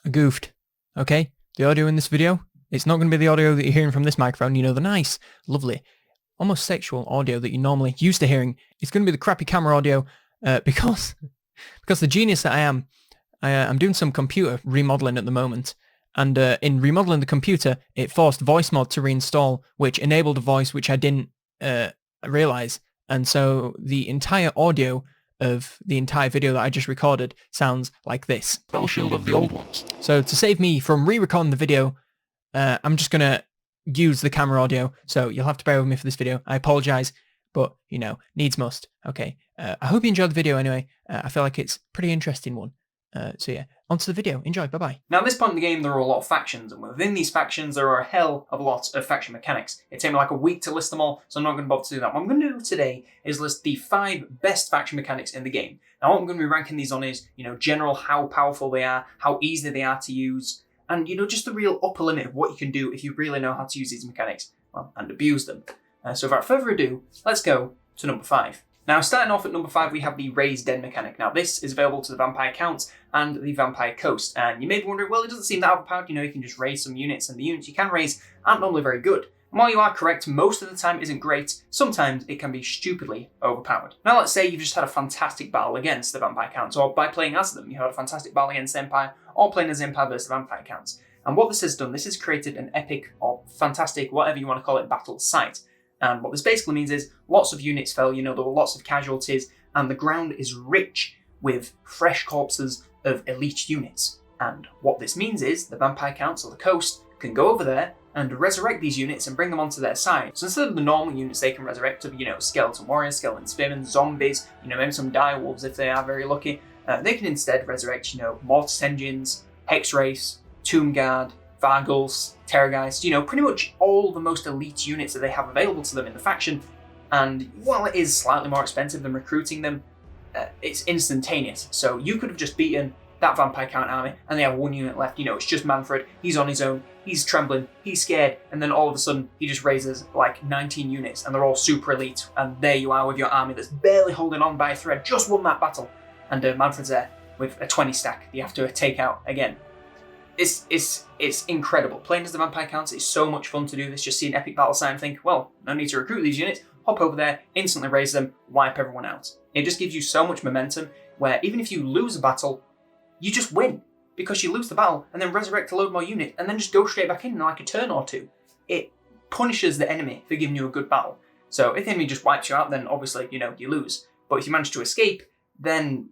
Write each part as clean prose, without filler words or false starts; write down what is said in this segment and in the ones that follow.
I goofed. Okay? The audio in this video, it's not going to be the audio that you're hearing from this microphone. You know, the nice, lovely, almost sexual audio that you're normally used to hearing. It's going to be the crappy camera audio because the genius that I am, I'm doing some computer remodeling at the moment. And in remodeling the computer, it forced voice mod to reinstall, which enabled a voice which I didn't realize. And so the entire audio of the entire video that I just recorded sounds like this. Spell shield of the old ones. So to save me from re-recording the video, I'm just going to use the camera audio. So you'll have to bear with me for this video. I apologize, but, you know, needs must. Okay. I hope you enjoyed the video anyway. I feel like it's a pretty interesting one. So yeah, onto the video. Enjoy. Bye-bye. Now at this point in the game there are a lot of factions, and within these factions there are a hell of a lot of faction mechanics. It took me like a week to list them all, so I'm not going to bother to do that. What I'm going to do today is list the 5 best faction mechanics in the game. Now what I'm going to be ranking these on is, you know, general how powerful they are, how easy they are to use, and, you know, just the real upper limit of what you can do if you really know how to use these mechanics, well, and abuse them. So without further ado, let's go to number 5. Now, starting off at number 5, we have the Raise Dead mechanic. Now, this is available to the Vampire Counts and the Vampire Coast. And you may be wondering, well, it doesn't seem that overpowered. You know, you can just raise some units, and the units you can raise aren't normally very good. And while you are correct, most of the time isn't great. Sometimes it can be stupidly overpowered. Now, let's say you've just had a fantastic battle against the Vampire Counts, or by playing as them, you had a fantastic battle against Empire, or playing as Empire versus the Vampire Counts. And what this has done, this has created an epic or fantastic, whatever you want to call it, battle site. And what this basically means is lots of units fell, you know, there were lots of casualties, and the ground is rich with fresh corpses of elite units. And what this means is the Vampire Counts or the Coast can go over there and resurrect these units and bring them onto their side. So instead of the normal units they can resurrect of, you know, skeleton warriors, skeleton spearmen, zombies, you know, maybe some direwolves if they are very lucky, they can instead resurrect, you know, Mortis Engines, Hex Race, Tomb Guard, Vargals, Terrorgeist, you know, pretty much all the most elite units that they have available to them in the faction. And while it is slightly more expensive than recruiting them, it's instantaneous. So you could have just beaten that Vampire Count army and they have 1 unit left. You know, it's just Manfred, he's on his own, he's trembling, he's scared, and then all of a sudden he just raises like 19 units and they're all super elite. And there you are with your army that's barely holding on by a thread, just won that battle. And Manfred's there with a 20 stack that you have to take out again. It's incredible. Playing as the Vampire Counts is so much fun to do this. Just see an epic battle sign and think, well, no need to recruit these units. Hop over there, instantly raise them, wipe everyone out. It just gives you so much momentum where even if you lose a battle, you just win. Because you lose the battle and then resurrect a load more units and then just go straight back in like a turn or two. It punishes the enemy for giving you a good battle. So if the enemy just wipes you out, then obviously, you know, you lose. But if you manage to escape, then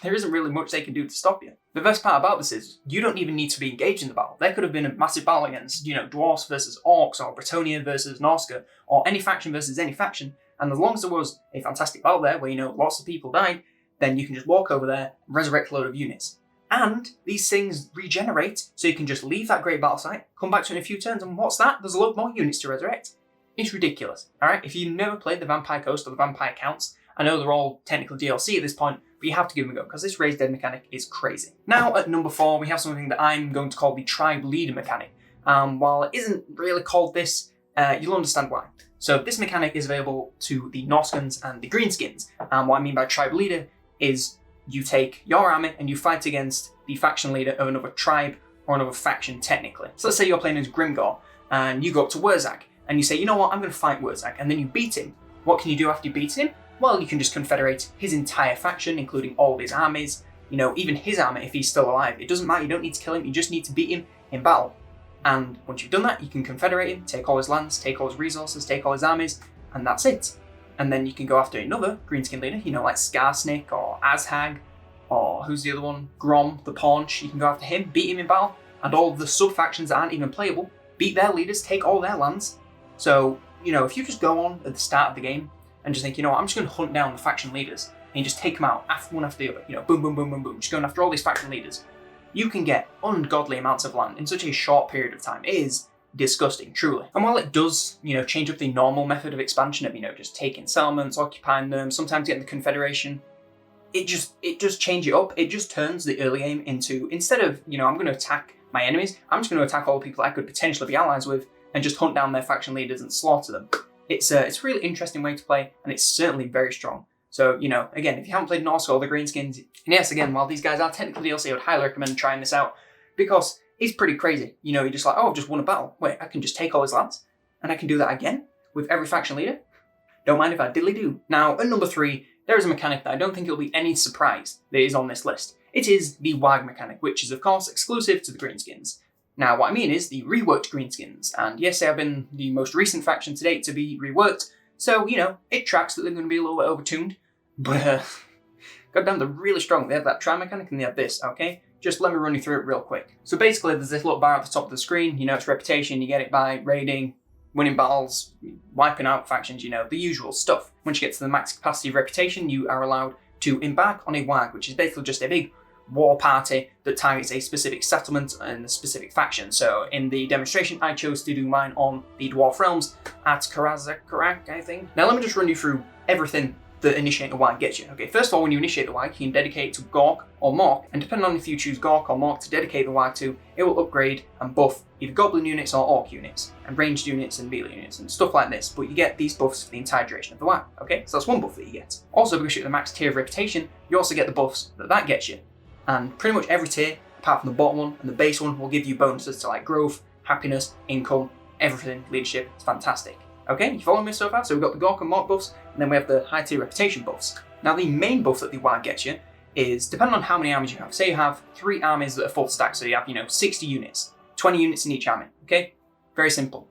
there isn't really much they can do to stop you. The best part about this is you don't even need to be engaged in the battle. There could have been a massive battle against, you know, Dwarfs versus Orcs, or Bretonnia versus Norska, or any faction versus any faction. And as long as there was a fantastic battle there where, you know, lots of people died, then you can just walk over there and resurrect a load of units. And these things regenerate, so you can just leave that great battle site, come back to it in a few turns, and what's that? There's a load more units to resurrect. It's ridiculous, alright? If you've never played the Vampire Coast or the Vampire Counts, I know they're all technically DLC at this point, but you have to give them a go, because this Raise Dead mechanic is crazy. Now at number 4, we have something that I'm going to call the Tribe Leader mechanic. While it isn't really called this, you'll understand why. So this mechanic is available to the Norskins and the Greenskins, and what I mean by Tribe Leader is you take your army and you fight against the faction leader of another tribe or another faction technically. So let's say you're playing as Grimgor, and you go up to Wurzak, and you say, you know what, I'm going to fight Wurzak, and then you beat him. What can you do after you beat him? Well, you can just confederate his entire faction, including all of his armies, you know, even his army if he's still alive. It doesn't matter, you don't need to kill him, you just need to beat him in battle. And once you've done that, you can confederate him, take all his lands, take all his resources, take all his armies, and that's it. And then you can go after another Greenskin leader, you know, like Skarsnik or Azhag, or who's the other one? Grom, the Paunch. You can go after him, beat him in battle, and all the sub-factions that aren't even playable, beat their leaders, take all their lands. So, you know, if you just go on at the start of the game, and just think, you know what, I'm just going to hunt down the faction leaders and just take them out one after the other. You know, boom, boom, boom, boom, boom. Just going after all these faction leaders. You can get ungodly amounts of land in such a short period of time. It is disgusting, truly. And while it does, you know, change up the normal method of expansion of, you know, just taking settlements, occupying them, sometimes getting the confederation, it just change it up. It just turns the early game into, instead of, you know, I'm going to attack my enemies, I'm just going to attack all the people I could potentially be allies with and just hunt down their faction leaders and slaughter them. It's a really interesting way to play, and it's certainly very strong. So, you know, again, if you haven't played Norse or the Greenskins, and yes, again, while these guys are technically DLC, I would highly recommend trying this out. because it's pretty crazy. You know, you're just like, oh, I've just won a battle. Wait, I can just take all his lads and I can do that again with every faction leader? Don't mind if I diddly do. Now, at number 3, there is a mechanic that I don't think it'll be any surprise that is on this list. It is the WAG mechanic, which is of course exclusive to the greenskins. Now, what I mean is the reworked greenskins, and yes, they have been the most recent faction to date to be reworked, so, you know, it tracks that they're going to be a little bit overtuned, but goddamn, they're really strong. They have that tri mechanic and they have this, okay? Just let me run you through it real quick. So basically, there's this little bar at the top of the screen, you know, it's reputation, you get it by raiding, winning battles, wiping out factions, you know, the usual stuff. Once you get to the max capacity of reputation, you are allowed to embark on a WAG, which is basically just a big war party that targets a specific settlement and a specific faction. So in the demonstration, I chose to do mine on the Dwarf Realms at Karazakarak, I think. Now let me just run you through everything that initiate a WAG gets you. Okay, first of all, when you initiate the WAG, you can dedicate it to Gork or Mork, and depending on if you choose Gork or Mork to dedicate the WAG to, it will upgrade and buff either Goblin units or Orc units, and ranged units and melee units, and stuff like this, but you get these buffs for the entire duration of the WAG, okay? So that's one buff that you get. Also, because you're at the max tier of reputation, you also get the buffs that gets you. And pretty much every tier, apart from the bottom one and the base one, will give you bonuses to like growth, happiness, income, everything, leadership. It's fantastic. Okay, you follow me so far? So we've got the Gork and Mork buffs, and then we have the high tier reputation buffs. Now the main buff that the WAG gets you is, depending on how many armies you have, say you have 3 armies that are full stack, so you have, you know, 60 units, 20 units in each army, okay? Very simple.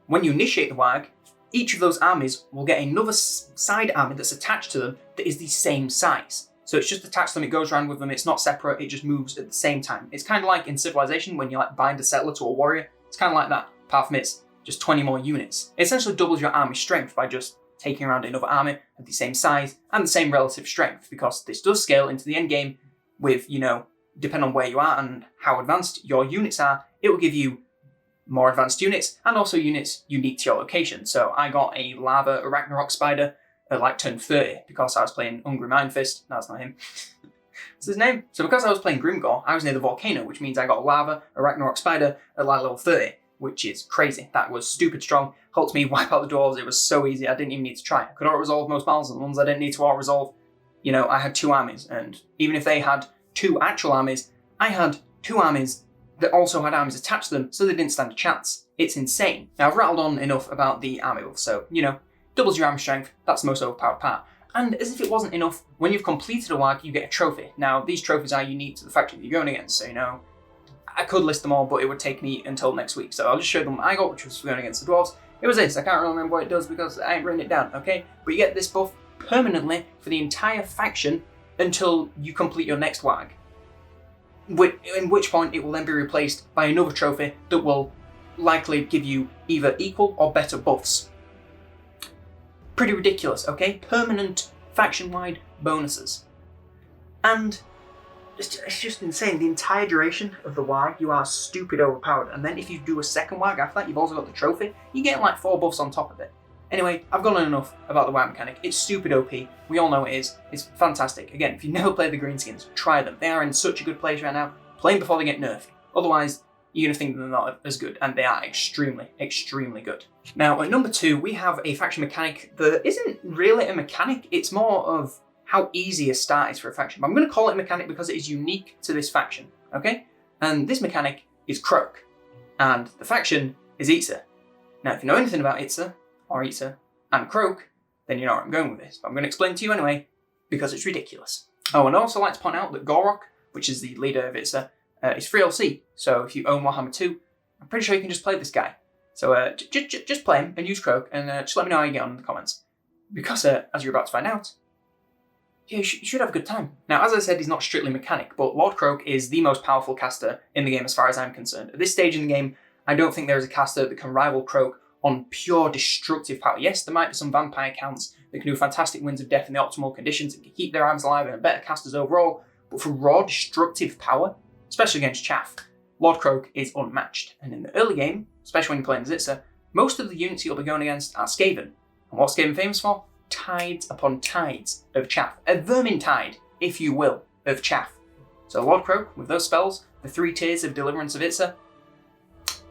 When you initiate the WAG, each of those armies will get another side army that's attached to them that is the same size. So it's just attached to them, it goes around with them, it's not separate, it just moves at the same time. It's kind of like in Civilization when you like bind a settler to a warrior, it's kind of like that, apart from it's just 20 more units. It essentially doubles your army strength by just taking around another army of the same size and the same relative strength, because this does scale into the end game with, you know, depending on where you are and how advanced your units are, it will give you more advanced units and also units unique to your location. So I got a lava Ragnarok spider at like turn 30 because I was playing Hungry Mindfist. No, that's not him. What's his name? So because I was playing Grimgor, I was near the volcano, which means I got a lava Ragnarok spider at like level 30. Which is crazy. That was stupid strong. Helped me wipe out the dwarves. It was so easy. I didn't even need to try. I could auto-resolve most battles, and the ones I didn't need to auto-resolve, you know, I had 2 armies. And even if they had 2 actual armies, I had 2 armies that also had armies attached to them, so they didn't stand a chance. It's insane. Now, I've rattled on enough about the army buff, so, you know, doubles your army strength. That's the most overpowered part. And as if it wasn't enough, when you've completed a WAG, you get a trophy. Now, these trophies are unique to the faction that you're going against, so, you know, I could list them all, but it would take me until next week. So I'll just show them what I got, which was going against the dwarves. It was this. I can't really remember what it does because I ain't written it down, okay? But you get this buff permanently for the entire faction until you complete your next WAG. In which point it will then be replaced by another trophy that will likely give you either equal or better buffs. Pretty ridiculous, okay? Permanent faction-wide bonuses. And it's just insane. The entire duration of the WAG, you are stupid overpowered. And then if you do a second WAG after that, you've also got the trophy. You get like 4 buffs on top of it. Anyway, I've gone on enough about the WAG mechanic. It's stupid OP. We all know it is. It's fantastic. Again, if you've never played the greenskins, try them. They are in such a good place right now. Play them before they get nerfed. Otherwise, you're going to think they're not as good. And they are extremely, extremely good. Now, at number 2, we have a faction mechanic that isn't really a mechanic. It's more of how easy a start is for a faction. But I'm going to call it a mechanic because it is unique to this faction, okay? And this mechanic is Croak, and the faction is Itza. Now, if you know anything about Itza, or Itza, and Croak, then you know where I'm going with this. But I'm going to explain to you anyway, because it's ridiculous. Oh, and I'd also like to point out that Gorok, which is the leader of Itza, is free LC. So if you own Warhammer 2, I'm pretty sure you can just play this guy. So just play him and use Croak, and just let me know how you get on in the comments. Because, as you're about to find out, yeah, you should have a good time. Now, as I said, he's not strictly mechanic, but Lord Croak is the most powerful caster in the game as far as I'm concerned. At this stage in the game, I don't think there is a caster that can rival Croak on pure destructive power. Yes, there might be some vampire counts that can do fantastic winds of death in the optimal conditions and can keep their arms alive and are better casters overall, but for raw destructive power, especially against Chaff, Lord Croak is unmatched. And in the early game, especially when you're playing Zitza, most of the units you'll be going against are Skaven. And what's Skaven famous for? Tides upon tides of chaff. A vermintide, if you will, of chaff. So Lord Croak, with those spells, the 3 tiers of Deliverance of Itza,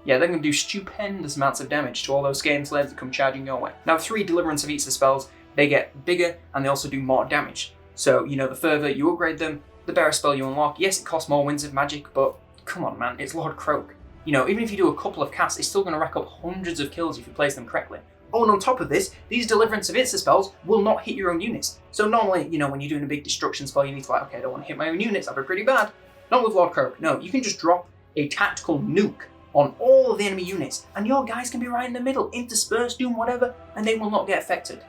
yeah, they're going to do stupendous amounts of damage to all those Skaven slaves that come charging your way. Now, the 3 Deliverance of Itza spells, they get bigger and they also do more damage. So, you know, the further you upgrade them, the better spell you unlock. Yes, it costs more Winds of Magic, but come on, man, it's Lord Croak. You know, even if you do a couple of casts, it's still going to rack up hundreds of kills if you place them correctly. Oh, and on top of this, these Deliverance of Insta spells will not hit your own units. So normally, you know, when you're doing a big destruction spell, you need to like, okay, I don't want to hit my own units, that'd be pretty bad. Not with Lord Croak. No, you can just drop a tactical nuke on all of the enemy units, and your guys can be right in the middle, interspersed, doing whatever, and they will not get affected.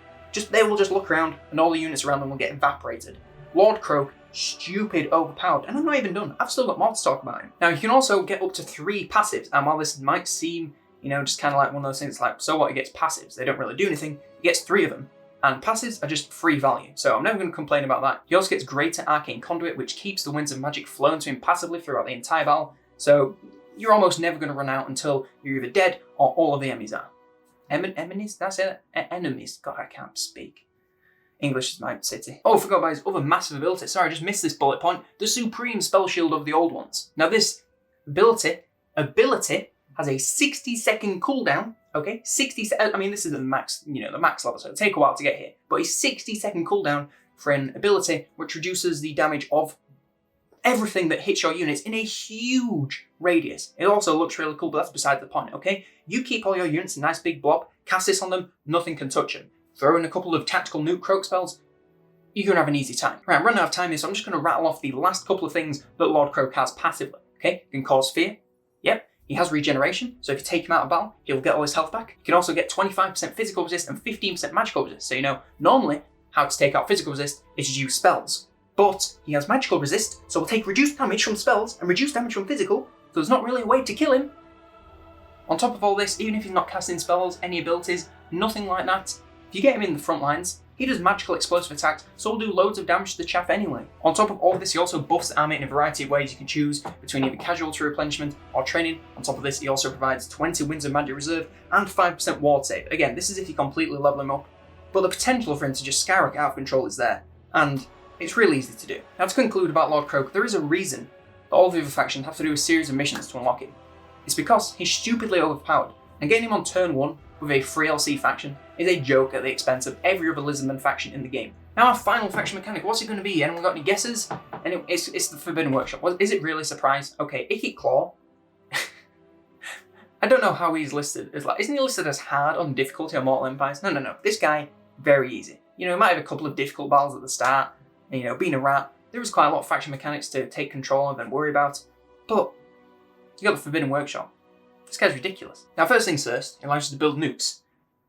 They will just look around, and all the units around them will get evaporated. Lord Croak, stupid, overpowered, and I'm not even done. I've still got more to talk about him. Now, you can also get up to 3 passives, and while this might seem, you know, just kind of like one of those things like, so what, he gets passives, they don't really do anything, he gets 3 of them. And passives are just free value, so I'm never going to complain about that. He also gets Greater Arcane Conduit, which keeps the winds of magic flowing to him passively throughout the entire battle, so you're almost never going to run out until you're either dead or all of the enemies are. Enemies? Did I say that? Enemies. God, I can't speak. English is my city. Oh, I forgot about his other massive ability. Sorry, I just missed this bullet point. The Supreme Spell Shield of the Old Ones. Now this ability has a 60-second cooldown. Okay, 60. I mean, this is the max, you know, the max level, so it'll take a while to get here. But a 60-second cooldown for an ability which reduces the damage of everything that hits your units in a huge radius. It also looks really cool, but that's beside the point, okay? You keep all your units in a nice big blob, cast this on them, nothing can touch them. Throw in a couple of tactical nuke croak spells, you're going to have an easy time. Right, I'm running out of time here, so I'm just going to rattle off the last couple of things that Lord Croak has passively, okay? He can cause fear, yep. He has regeneration, so if you take him out of battle, he'll get all his health back. He can also get 25% physical resist and 15% magical resist. So you know, normally, how to take out physical resist is to use spells. But he has magical resist, so we'll take reduced damage from spells and reduced damage from physical, so there's not really a way to kill him. On top of all this, even if he's not casting spells, any abilities, nothing like that, if you get him in the front lines, he does magical explosive attacks, so he'll do loads of damage to the chaff anyway. On top of all this, he also buffs the army in a variety of ways. You can choose between either casualty replenishment or training. On top of this, he also provides 20 Winds of Magic Reserve and 5% ward save. Again, this is if you completely level him up, but the potential for him to just skyrocket out of control is there, and it's really easy to do. Now to conclude about Lord Croak, there is a reason that all the other factions have to do a series of missions to unlock him. It's because he's stupidly overpowered, and getting him on turn 1 with a free LC faction is a joke at the expense of every other Lizardman faction in the game. Now our final faction mechanic, what's it going to be? Anyone got any guesses? And it's the Forbidden Workshop. Is it really a surprise? Okay, Icky Claw. I don't know how he's listed. Isn't he listed as hard on difficulty on Mortal Empires? No. This guy, very easy. You know, he might have a couple of difficult battles at the start. And, you know, being a rat, there is quite a lot of faction mechanics to take control of and worry about. But you got the Forbidden Workshop. This guy's ridiculous. Now, first things first, it allows you to build nukes.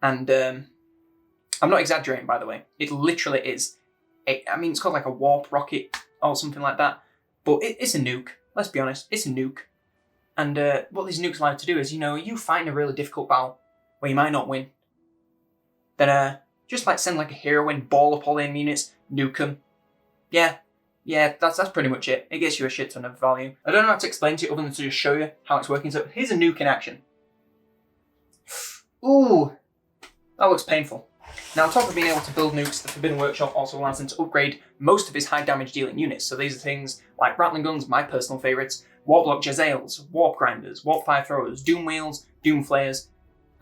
And I'm not exaggerating, by the way. It literally is. I mean, it's called like a warp rocket or something like that. But it's a nuke. Let's be honest, it's a nuke. And what these nukes allow you to do is, you know, you fight in a really difficult battle where you might not win. Then just like send like a hero in, ball up all the enemy units, nuke them. Yeah, that's pretty much it. It gets you a shit ton of value. I don't know how to explain to you other than to just show you how it's working. So here's a nuke in action. Ooh, that looks painful. Now on top of being able to build nukes, the Forbidden Workshop also allows him to upgrade most of his high damage dealing units. So these are things like rattling guns, my personal favourites, Warblock Jezzails, Warp Grinders, Warp Fire Throwers, Doom Wheels, Doom Flayers.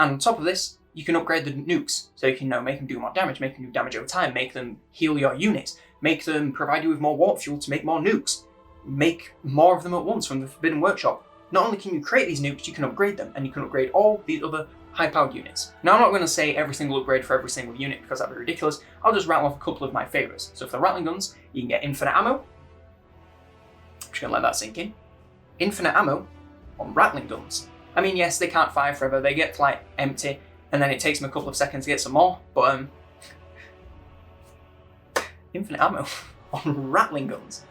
And on top of this, you can upgrade the nukes. So you can make them do more damage, make them do damage over time, make them heal your units, make them provide you with more warp fuel to make more nukes, make more of them at once from the Forbidden Workshop. Not only can you create these nukes, you can upgrade them, and you can upgrade all these other high-powered units. Now I'm not going to say every single upgrade for every single unit because that'd be ridiculous. I'll just rattle off a couple of my favourites. So for the rattling guns, you can get infinite ammo. I'm just going to let that sink in. Infinite ammo on rattling guns. I mean, yes, they can't fire forever, they get like empty, and then it takes them a couple of seconds to get some more, but infinite ammo on rattling guns.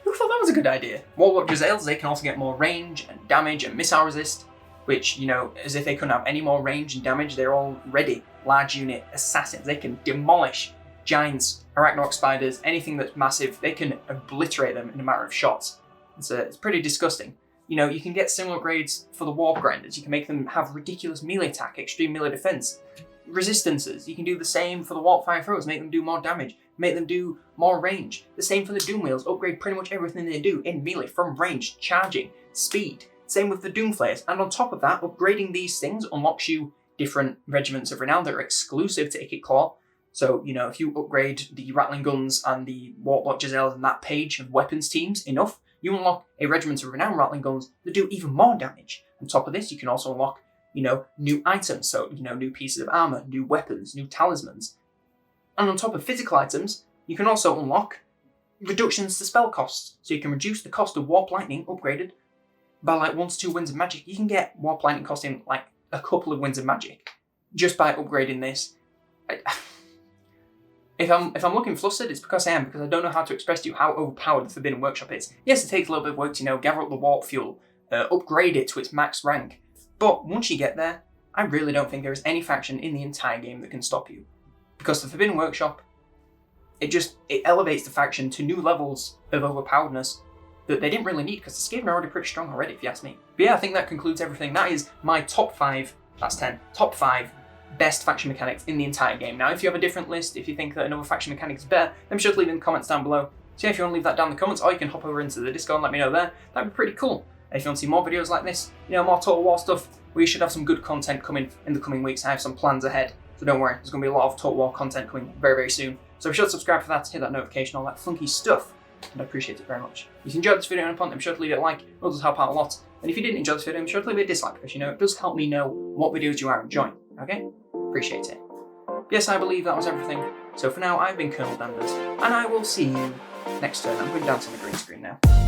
Who thought that was a good idea? Warlock Jezzails, they can also get more range and damage and missile resist, which, you know, as if they couldn't have any more range and damage, they're already large unit assassins. They can demolish giants, arachnarok spiders, anything that's massive, they can obliterate them in a matter of shots. It's pretty disgusting. You know, you can get similar upgrades for the Warp Grinders. You can make them have ridiculous melee attack, extreme melee defense, resistances. You can do the same for the Warp Fire Throwers, make them do more damage, make them do more range. The same for the Doom Wheels, upgrade pretty much everything they do in melee, from range, charging, speed. Same with the Doom Flayers. And on top of that, upgrading these things unlocks you different regiments of renown that are exclusive to Ikit Claw. So, you know, if you upgrade the Rattling Guns and the Warlock Jezzails and that page of weapons teams enough, you unlock a regiment of renowned rattling guns that do even more damage. On top of this, you can also unlock, new items, so, new pieces of armor, new weapons, new talismans. And on top of physical items, you can also unlock reductions to spell costs. So you can reduce the cost of Warp Lightning upgraded by like 1 to 2 winds of magic. You can get Warp Lightning costing like a couple of winds of magic just by upgrading this. If I'm looking flustered, it's because I am, because I don't know how to express to you how overpowered the Forbidden Workshop is. Yes, it takes a little bit of work to, gather up the warp fuel, upgrade it to its max rank. But once you get there, I really don't think there is any faction in the entire game that can stop you. Because the Forbidden Workshop, it elevates the faction to new levels of overpoweredness that they didn't really need, because the Skaven are already pretty strong already, if you ask me. But yeah, I think that concludes everything. That is my top 5, that's 10, top 5 best faction mechanics in the entire game. Now, if you have a different list, if you think that another faction mechanic is better, then be sure to leave it in the comments down below. So yeah, if you want to leave that down in the comments, or you can hop over into the Discord and let me know there. That'd be pretty cool. And if you want to see more videos like this, more Total War stuff, we should have some good content coming in the coming weeks. I have some plans ahead. So don't worry, there's going to be a lot of Total War content coming very, very soon. So be sure to subscribe for that, hit that notification, all that funky stuff. And I appreciate it very much. If you enjoyed this video and upon, then be sure to leave it a like. It will just help out a lot. And if you didn't enjoy this video, be sure to leave it a dislike, because it does help me know what videos you are enjoying. Okay? Appreciate it. Yes, I believe that was everything. So for now, I've been COLONELDAMNEDERS, and I will see you next turn. I'm going down to the green screen now.